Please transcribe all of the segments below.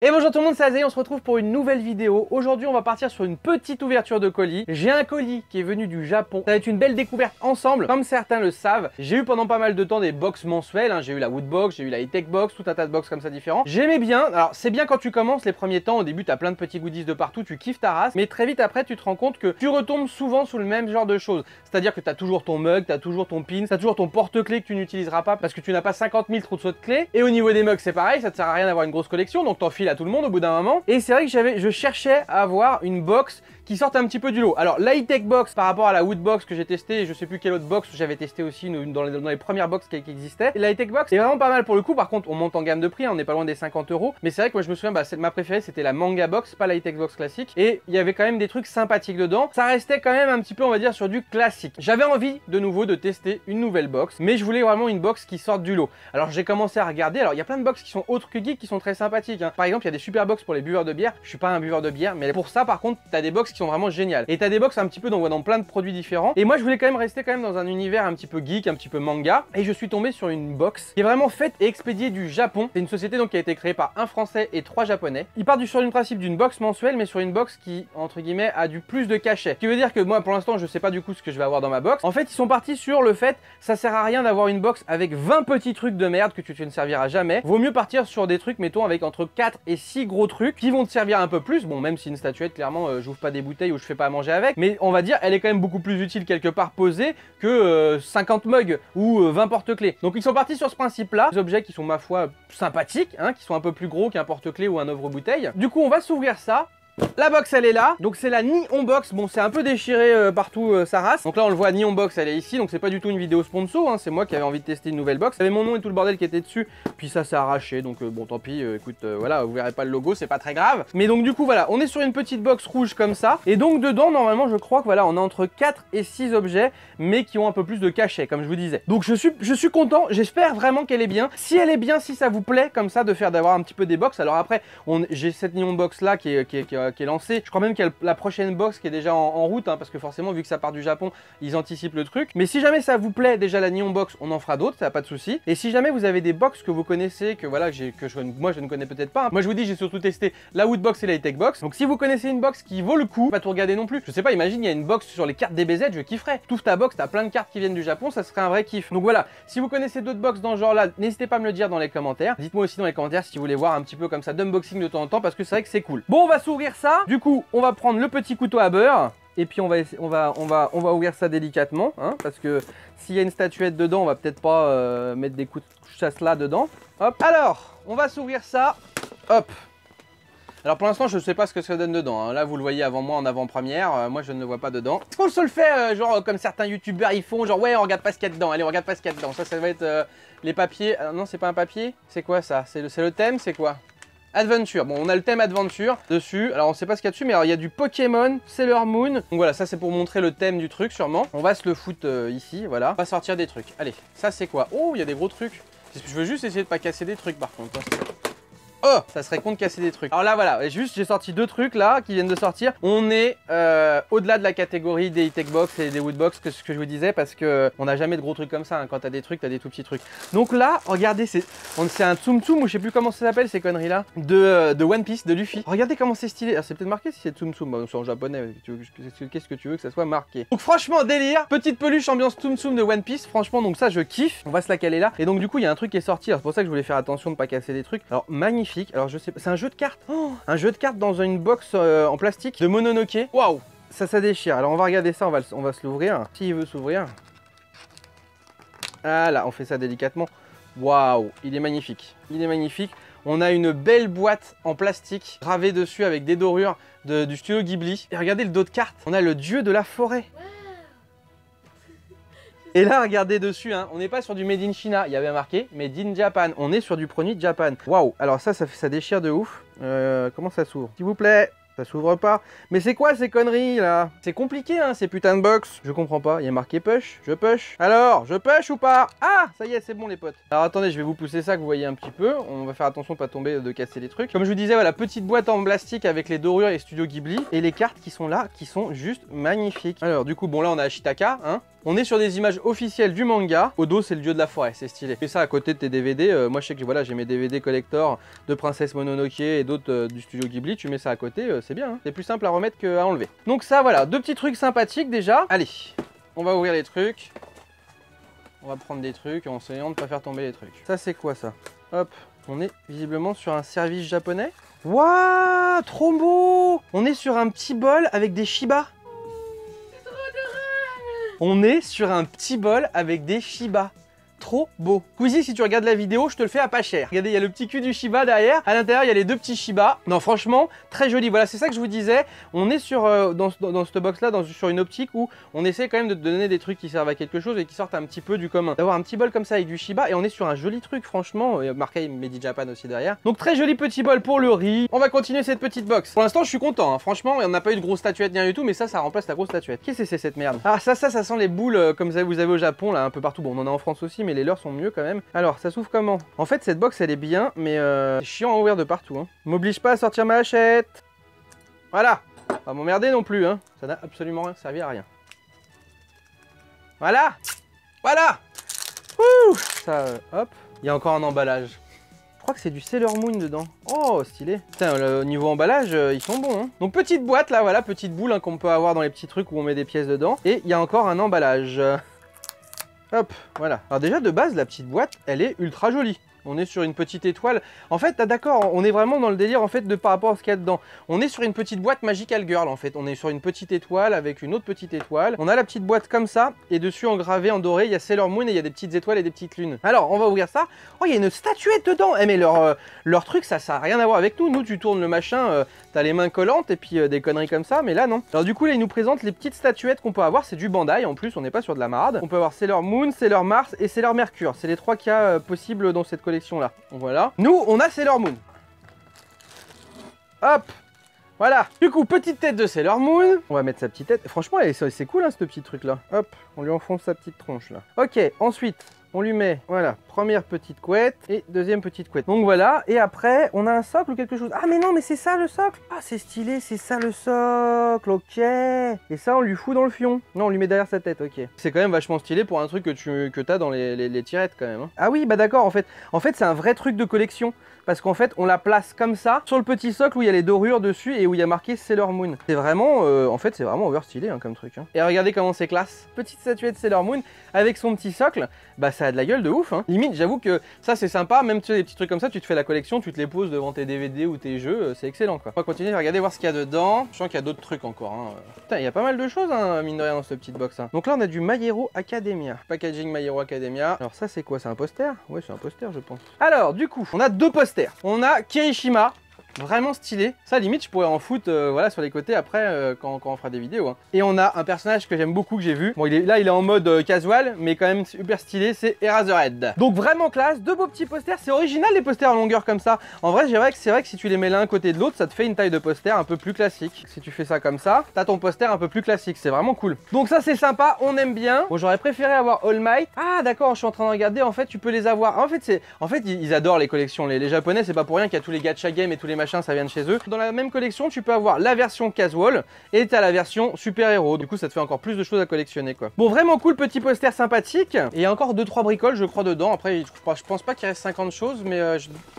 Et bonjour tout le monde, c'est Azay, on se retrouve pour une nouvelle vidéo. Aujourd'hui on va partir sur une petite ouverture de colis. J'ai un colis qui est venu du Japon. Ça va être une belle découverte ensemble, comme certains le savent. J'ai eu pendant pas mal de temps des box mensuelles, hein. J'ai eu la Woodbox, j'ai eu la E-Tech Box, tout un tas de box comme ça différents. J'aimais bien, alors c'est bien quand tu commences les premiers temps, au début t'as plein de petits goodies de partout, tu kiffes ta race. Mais très vite après tu te rends compte que tu retombes souvent sous le même genre de choses. C'est-à-dire que t'as toujours ton mug, t'as toujours ton pin, t'as toujours ton porte-clés que tu n'utiliseras pas parce que tu n'as pas 50 000 trousseaux de clés. Et au niveau des mugs c'est pareil, ça te sert à rien d'avoir une grosse collection, donc t'en files à tout le monde au bout d'un moment. Et c'est vrai que je cherchais à avoir une box qui sorte un petit peu du lot. Alors la E-Tech Box par rapport à la Woodbox que j'ai testé, et je sais plus quelle autre box j'avais testé aussi dans les premières box qui existaient. Et la E-Tech Box est vraiment pas mal pour le coup. Par contre on monte en gamme de prix, hein, on n'est pas loin des 50 €. Mais c'est vrai que moi je me souviens, ma préférée c'était la Manga Box, pas la E-Tech Box classique. Et il y avait quand même des trucs sympathiques dedans. Ça restait quand même un petit peu, on va dire, sur du classique. J'avais envie de nouveau de tester une nouvelle box, mais je voulais vraiment une box qui sorte du lot. Alors j'ai commencé à regarder. Alors il y a plein de box qui sont autres que geek qui sont très sympathiques, hein. Par exemple il y a des super box pour les buveurs de bière. Je suis pas un buveur de bière, mais pour ça par contre t'as des box qui sont vraiment géniales. Et t'as des box un petit peu dans plein de produits différents. Et moi je voulais quand même rester dans un univers un petit peu geek, un petit peu manga. Et je suis tombé sur une box qui est vraiment faite et expédiée du Japon. C'est une société donc qui a été créée par un Français et 3 Japonais. Ils partent sur le principe d'une box mensuelle, mais sur une box qui entre guillemets a du plus de cachet. Ce qui veut dire que moi pour l'instant je sais pas du coup ce que je vais avoir dans ma box. En fait ils sont partis sur le fait ça sert à rien d'avoir une box avec 20 petits trucs de merde que tu ne serviras jamais. Vaut mieux partir sur des trucs mettons avec entre 4 et 6 gros trucs qui vont te servir un peu plus. Bon, même si une statuette clairement j'ouvre pas des bouteilles ou je fais pas à manger avec, mais on va dire elle est quand même beaucoup plus utile quelque part posée que 50 mugs ou 20 porte-clés. Donc ils sont partis sur ce principe là, des objets qui sont ma foi sympathiques, hein, qui sont un peu plus gros qu'un porte-clés ou un ouvre-bouteille. Du coup on va s'ouvrir ça. La box elle est là, donc c'est la Nihon Box. Bon, c'est un peu déchiré partout sa race. Donc là on le voit, Nihon Box elle est ici, donc c'est pas du tout une vidéo sponsor, hein. C'est moi qui avais envie de tester une nouvelle box. Il y avait mon nom et tout le bordel qui était dessus, puis ça s'est arraché, donc bon tant pis, écoute, voilà, vous verrez pas le logo, c'est pas très grave. Mais donc du coup voilà, on est sur une petite box rouge comme ça, et donc dedans normalement je crois que voilà, on a entre 4 et 6 objets, mais qui ont un peu plus de cachet, comme je vous disais. Donc je suis content, j'espère vraiment qu'elle est bien. Si elle est bien, si ça vous plaît comme ça d'avoir un petit peu des box, alors après j'ai cette Nihon Box là qui est lancée. Je crois même qu'il y a la prochaine box qui est déjà en route, hein, parce que forcément vu que ça part du Japon, ils anticipent le truc. Mais si jamais ça vous plaît déjà la Nihon Box, on en fera d'autres, ça n'a pas de souci. Et si jamais vous avez des box que vous connaissez, que voilà, moi je ne connais peut-être pas, hein. Moi je vous dis, j'ai surtout testé la Woodbox et la E-Tech Box. Donc si vous connaissez une box qui vaut le coup, pas tout regarder non plus. Je sais pas, imagine il y a une box sur les cartes DBZ, je kifferais. T'ouvres ta box, t'as plein de cartes qui viennent du Japon, ça serait un vrai kiff. Donc voilà, si vous connaissez d'autres box dans ce genre là, n'hésitez pas à me le dire dans les commentaires. Dites-moi aussi dans les commentaires si vous voulez voir un petit peu comme ça d'unboxing de temps en temps, parce que c'est vrai que c'est cool. Bon, on va s'ouvrir ça. Du coup, on va prendre le petit couteau à beurre. Et puis on va ouvrir ça délicatement, hein, parce que s'il y a une statuette dedans, on va peut-être pas mettre des coups de chasse là dedans. Hop. Alors, on va s'ouvrir ça. Hop. Alors pour l'instant je ne sais pas ce que ça donne dedans, hein. Là vous le voyez avant moi en avant-première, moi je ne le vois pas dedans. On se le fait genre comme certains youtubeurs ils font, genre ouais on regarde pas ce qu'il y a dedans, allez on regarde pas ce qu'il y a dedans. Ça va être les papiers, non c'est pas un papier, c'est quoi ça? C'est le thème, c'est quoi? Adventure, bon on a le thème Adventure dessus, alors on sait pas ce qu'il y a dessus mais alors il y a du Pokémon, Sailor Moon. Donc voilà, ça c'est pour montrer le thème du truc sûrement. On va se le foutre ici, voilà, on va sortir des trucs. Allez, ça c'est quoi? Oh il y a des gros trucs. Je veux juste essayer de pas casser des trucs par contre, hein. Oh, ça serait con de casser des trucs. Alors là voilà, juste j'ai sorti 2 trucs là qui viennent de sortir. On est au-delà de la catégorie des E-Tech Box et des Woodbox que ce que je vous disais, parce que on n'a jamais de gros trucs comme ça, hein. Quand t'as des trucs, t'as des tout petits trucs. Donc là, regardez, c'est un Tsum Tsum ou je sais plus comment ça s'appelle ces conneries là de One Piece, de Luffy. Regardez comment c'est stylé. Alors c'est peut-être marqué si c'est Tsum Tsum, bon, c'est en japonais. Qu'est-ce que tu veux que ça soit marqué. Donc franchement délire, petite peluche ambiance Tsum Tsum de One Piece. Franchement donc ça je kiffe. On va se la caler là. Et donc du coup il y a un truc qui est sorti. C'est pour ça que je voulais faire attention de pas casser des trucs. Alors magnifique. Alors je sais pas, c'est un jeu de cartes. Oh, un jeu de cartes dans une box en plastique de Mononoke. Waouh, ça déchire. Alors on va regarder ça, on va se l'ouvrir. S'il veut s'ouvrir. Ah là, on fait ça délicatement. Waouh, il est magnifique. Il est magnifique. On a une belle boîte en plastique gravée dessus avec des dorures du studio Ghibli. Et regardez le dos de carte. On a le dieu de la forêt. Et là, regardez dessus, hein, on n'est pas sur du Made in China, il y avait marqué Made in Japan. On est sur du produit Japan. Waouh, alors ça déchire de ouf. Comment ça s'ouvre? S'il vous plaît. Ça s'ouvre pas. Mais c'est quoi ces conneries là? C'est compliqué hein, ces putains de box. Je comprends pas. Il y a marqué push. Je push. Alors, je push ou pas? Ah, ça y est, c'est bon les potes. Alors attendez, je vais vous pousser ça que vous voyez un petit peu. On va faire attention de pas tomber, de casser les trucs. Comme je vous disais, voilà, petite boîte en plastique avec les dorures et Studio Ghibli. Et les cartes qui sont là, qui sont juste magnifiques. Alors du coup, bon là on a Ashitaka, hein. On est sur des images officielles du manga. Au dos, c'est le dieu de la forêt, c'est stylé. Et ça à côté de tes DVD. Moi, je sais que voilà, j'ai mes DVD collector de Princesse Mononoke et d'autres du studio Ghibli. Tu mets ça à côté, c'est bien. Hein. C'est plus simple à remettre qu'à enlever. Donc ça, voilà, deux petits trucs sympathiques déjà. Allez, on va ouvrir les trucs. On va prendre des trucs en essayant de ne pas faire tomber les trucs. Ça, c'est quoi ça? Hop, on est visiblement sur un service japonais. Waouh, trop beau! On est sur un petit bol avec des Shiba. On est sur un petit bol avec des Shiba. Trop beau. Squeezie, si tu regardes la vidéo, je te le fais à pas cher. Regardez, il y a le petit cul du Shiba derrière. À l'intérieur, il y a les deux petits Shiba. Non, franchement, très joli. Voilà, c'est ça que je vous disais. On est sur, dans cette box-là, sur une optique où on essaie quand même de te donner des trucs qui servent à quelque chose et qui sortent un petit peu du commun. D'avoir un petit bol comme ça avec du Shiba et on est sur un joli truc, franchement. Marqué Made in Japan aussi derrière. Donc, très joli petit bol pour le riz. On va continuer cette petite box. Pour l'instant, je suis content. Hein. Franchement, on n'a pas eu de grosse statuette ni rien du tout, mais ça remplace la grosse statuette. Qu'est-ce que c'est cette merde? Ah, ça sent les boules comme vous avez au Japon, là, un peu partout. Bon, on en a en France aussi, mais les leurs sont mieux quand même. Alors, ça s'ouvre comment? En fait, cette box, elle est bien, mais c'est chiant à ouvrir de partout. Hein. M'oblige pas à sortir ma hachette. Voilà. Pas m'emmerder non plus. Hein. Ça n'a absolument rien servi à rien. Voilà. Voilà. Ouh. Ça, hop. Il y a encore un emballage. Je crois que c'est du Sailor Moon dedans. Oh, stylé. Putain, le niveau emballage, ils sont bons. Hein. Donc, petite boîte, là, voilà, petite boule hein, qu'on peut avoir dans les petits trucs où on met des pièces dedans. Et il y a encore un emballage. Hop, voilà. Alors déjà, de base, la petite boîte, elle est ultra jolie. On est sur une petite étoile. En fait, d'accord, on est vraiment dans le délire en fait de par rapport à ce qu'il y a dedans. On est sur une petite boîte Magical Girl en fait. On est sur une petite étoile avec une autre petite étoile. On a la petite boîte comme ça et dessus en gravé en doré, il y a Sailor Moon et il y a des petites étoiles et des petites lunes. Alors, on va ouvrir ça. Oh, il y a une statuette dedans. Eh mais leur truc, ça n'a rien à voir avec nous. Nous, tu tournes le machin, t'as les mains collantes et puis des conneries comme ça, mais là non. Alors du coup, là, ils nous présentent les petites statuettes qu'on peut avoir. C'est du Bandai en plus, on n'est pas sur de la marade. On peut avoir Sailor Moon, Sailor Mars et Sailor Mercure. C'est les trois cas possibles dans cette collection là. Voilà. Nous, on a Sailor Moon. Hop. Voilà. Du coup, petite tête de Sailor Moon. On va mettre sa petite tête. Franchement, c'est cool, hein, ce petit truc là. Hop. On lui enfonce sa petite tronche là. Ok. Ensuite, on lui met, voilà, première petite couette et deuxième petite couette. Donc voilà, et après, on a un socle ou quelque chose. Ah mais non, mais c'est ça le socle. Ah, c'est stylé, c'est ça le socle, ok. Et ça, on lui fout dans le fion. Non, on lui met derrière sa tête, ok. C'est quand même vachement stylé pour un truc que t'as dans les tirettes quand même. Hein. Ah oui, bah d'accord, en fait c'est un vrai truc de collection. Parce qu'en fait, on la place comme ça, sur le petit socle où il y a les dorures dessus et où il y a marqué Sailor Moon. C'est vraiment, en fait, c'est vraiment over stylé hein, comme truc. Hein. Et regardez comment c'est classe. Petite statuette Sailor Moon avec son petit socle. Bah, ça a de la gueule de ouf. Hein. Limite, j'avoue que ça, c'est sympa. Même tu sais, des petits trucs comme ça, tu te fais la collection, tu te les poses devant tes DVD ou tes jeux. C'est excellent, quoi. On va continuer à regarder, voir ce qu'il y a dedans. Je sens qu'il y a d'autres trucs encore. Hein. Putain, il y a pas mal de choses, hein, mine de rien, dans cette petite box. Hein. Donc là, on a du My Hero Academia. Packaging My Hero Academia. Alors ça, c'est quoi? C'est un poster? Ouais, c'est un poster, je pense. Alors, du coup, on a deux posters. On a Kirishima, vraiment stylé. Ça, limite, je pourrais en foutre voilà, sur les côtés après quand on fera des vidéos. Hein. Et on a un personnage que j'aime beaucoup, que j'ai vu. Bon, il est en mode casual, mais quand même super stylé, c'est Eraserhead. Donc vraiment classe, deux beaux petits posters. C'est original les posters en longueur comme ça. En vrai, c'est vrai que si tu les mets l'un à côté de l'autre, ça te fait une taille de poster un peu plus classique. Si tu fais ça comme ça, t'as ton poster un peu plus classique. C'est vraiment cool. Donc ça, c'est sympa, on aime bien. Bon, j'aurais préféré avoir All Might. Ah d'accord, je suis en train de regarder. En fait, tu peux les avoir. En fait, ils adorent les collections. Les Japonais, c'est pas pour rien qu'il y a tous les gacha games et tous les machins, ça vient de chez eux. Dans la même collection, tu peux avoir la version casual et t'as la version super héros. Du coup, ça te fait encore plus de choses à collectionner, quoi. Bon, vraiment cool, petit poster sympathique. Et il y a encore 2-3 bricoles, je crois, dedans. Après, je pense pas qu'il reste 50 choses, mais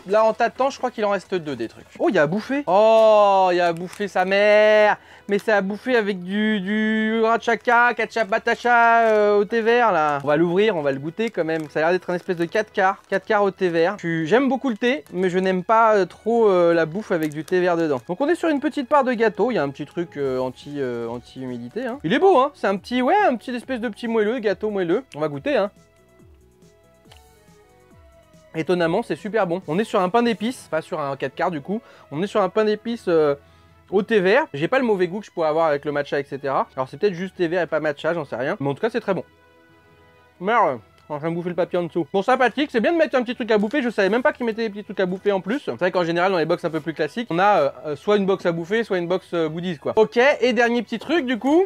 là, en tâtant, je crois qu'il en reste 2 des trucs. Oh, il y a à bouffer. Oh, il y a à bouffer sa mère. Mais c'est à bouffer avec du rachaka, ketchup batacha au thé vert, là. On va l'ouvrir, on va le goûter quand même. Ça a l'air d'être un espèce de 4 quarts au thé vert. J'aime beaucoup le thé, mais je n'aime pas trop la bouffe avec du thé vert dedans. Donc on est sur une petite part de gâteau. Il y a un petit truc anti-humidité. Hein. Il est beau, hein. C'est un petit espèce de petit moelleux, gâteau moelleux. On va goûter, hein. Étonnamment, c'est super bon. On est sur un pain d'épices, pas sur un 4 quarts du coup. On est sur un pain d'épices au thé vert. J'ai pas le mauvais goût que je pourrais avoir avec le matcha, etc. Alors c'est peut-être juste thé vert et pas matcha, j'en sais rien. Mais en tout cas, c'est très bon. Merde. En train de bouffer le papier en dessous. Bon, sympathique, c'est bien de mettre un petit truc à bouffer. Je savais même pas qu'ils mettaient des petits trucs à bouffer en plus. C'est vrai qu'en général, dans les box un peu plus classiques, on a soit une box à bouffer, soit une box goodies, quoi. Ok, et dernier petit truc, du coup.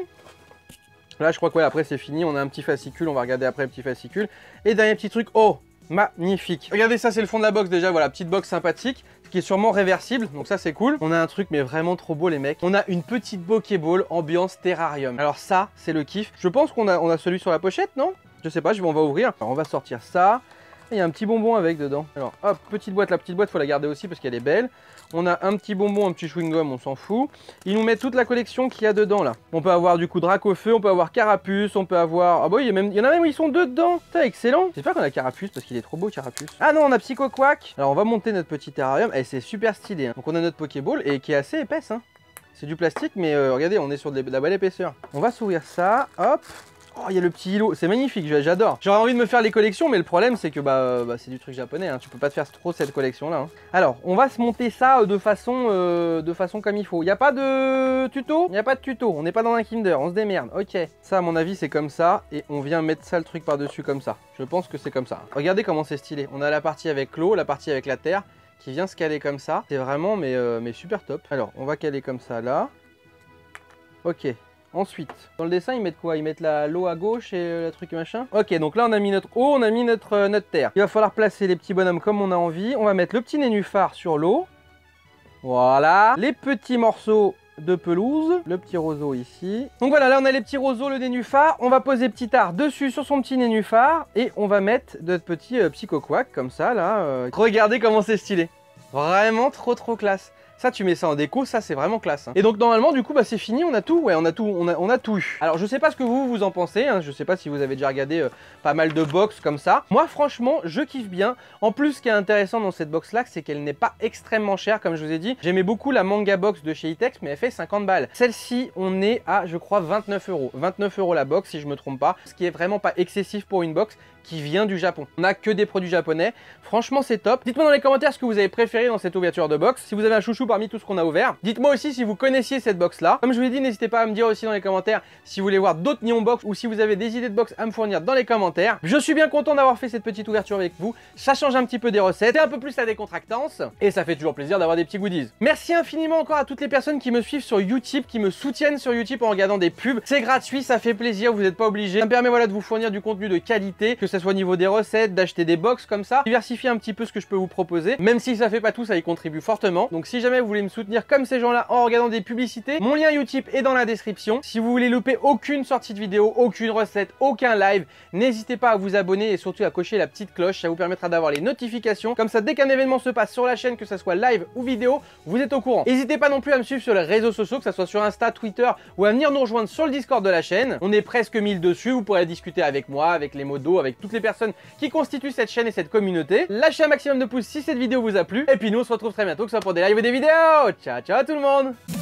Là, je crois que ouais, après c'est fini. On a un petit fascicule. On va regarder après le petit fascicule. Et dernier petit truc. Oh, Magnifique. Regardez ça, c'est le fond de la box déjà, voilà, petite box sympathique, qui est sûrement réversible, donc ça c'est cool. On a un truc mais vraiment trop beau les mecs. On a une petite Pokéball ambiance terrarium. Alors ça, c'est le kiff. Je pense qu'on a celui sur la pochette, non? Je sais pas, on va ouvrir. Alors on va sortir ça. Il y a un petit bonbon avec dedans. Alors hop, petite boîte, la petite boîte faut la garder aussi parce qu'elle est belle. On a un petit bonbon, un petit chewing-gum, on s'en fout. Ils nous mettent toute la collection qu'il y a dedans là. On peut avoir du coup Dracofeu, on peut avoir Carapuce, on peut avoir... Ah bah oui, il y en a même où ils sont deux dedans. Putain, excellent. J'espère qu'on a Carapuce parce qu'il est trop beau Carapuce. Ah non, on a Psycho Quack. Alors on va monter notre petit terrarium et c'est super stylé. Hein. Donc on a notre Pokéball et qui est assez épaisse. Hein. C'est du plastique mais regardez, on est sur de la belle épaisseur. On va s'ouvrir ça, hop. Oh, il y a le petit îlot, c'est magnifique, j'adore. J'aurais envie de me faire les collections, mais le problème c'est que c'est du truc japonais, hein. Tu peux pas te faire trop cette collection là. Hein. Alors, on va se monter ça de façon comme il faut. Il n'y a pas de tuto? Il n'y a pas de tuto, on n'est pas dans un Kinder, on se démerde. Ok, ça à mon avis c'est comme ça, et on vient mettre ça le truc par-dessus comme ça. Je pense que c'est comme ça. Regardez comment c'est stylé. On a la partie avec l'eau, la partie avec la terre, qui vient se caler comme ça. C'est vraiment mais super top. Alors, on va caler comme ça là. Ok. Ensuite, dans le dessin, ils mettent quoi? Ils mettent l'eau à gauche et le truc machin. Ok, donc là, on a mis notre eau, on a mis notre terre. Il va falloir placer les petits bonhommes comme on a envie. On va mettre le petit nénuphar sur l'eau. Voilà. Les petits morceaux de pelouse. Le petit roseau ici. Donc voilà, là, on a les petits roseaux, le nénuphar. On va poser petit art dessus sur son petit nénuphar. Et on va mettre notre petit Psycho Quack comme ça, là. Regardez comment c'est stylé. Vraiment trop classe. Ça, tu mets ça en déco, ça c'est vraiment classe. Hein. Et donc normalement, du coup, c'est fini, on a tout. Ouais, on a tout eu. Alors, je sais pas ce que vous en pensez. Hein. Je sais pas si vous avez déjà regardé pas mal de box comme ça. Moi, franchement, je kiffe bien. En plus, ce qui est intéressant dans cette box-là, c'est qu'elle n'est pas extrêmement chère, comme je vous ai dit. J'aimais beaucoup la manga box de chez Itex, mais elle fait 50 balles. Celle-ci, on est à, je crois, 29 €. 29 € la box, si je me trompe pas. Ce qui est vraiment pas excessif pour une box qui vient du Japon. On n'a que des produits japonais. Franchement, c'est top. Dites-moi dans les commentaires ce que vous avez préféré dans cette ouverture de box. Si vous avez un chouchou parmi tout ce qu'on a ouvert. Dites-moi aussi si vous connaissiez cette box là. Comme je vous l'ai dit, n'hésitez pas à me dire aussi dans les commentaires si vous voulez voir d'autres Nihon Box ou si vous avez des idées de box à me fournir dans les commentaires. Je suis bien content d'avoir fait cette petite ouverture avec vous. Ça change un petit peu des recettes. C'est un peu plus la décontractance. Et ça fait toujours plaisir d'avoir des petits goodies. Merci infiniment encore à toutes les personnes qui me suivent sur YouTube, qui me soutiennent sur YouTube en regardant des pubs. C'est gratuit, ça fait plaisir, vous n'êtes pas obligés. Ça me permet voilà, de vous fournir du contenu de qualité, que ce soit au niveau des recettes, d'acheter des box comme ça. Diversifier un petit peu ce que je peux vous proposer. Même si ça fait pas tout, ça y contribue fortement. Donc si jamais vous voulez me soutenir comme ces gens-là en regardant des publicités, mon lien YouTube est dans la description. Si vous voulez louper aucune sortie de vidéo, aucune recette, aucun live, n'hésitez pas à vous abonner et surtout à cocher la petite cloche. Ça vous permettra d'avoir les notifications. Comme ça, dès qu'un événement se passe sur la chaîne, que ça soit live ou vidéo, vous êtes au courant. N'hésitez pas non plus à me suivre sur les réseaux sociaux, que ça soit sur Insta, Twitter ou à venir nous rejoindre sur le Discord de la chaîne. On est presque 1000 dessus. Vous pourrez discuter avec moi, avec les modos, avec toutes les personnes qui constituent cette chaîne et cette communauté. Lâchez un maximum de pouces si cette vidéo vous a plu. Et puis nous, on se retrouve très bientôt, que ce soit pour des lives ou des vidéos. Ciao, ciao tout le monde!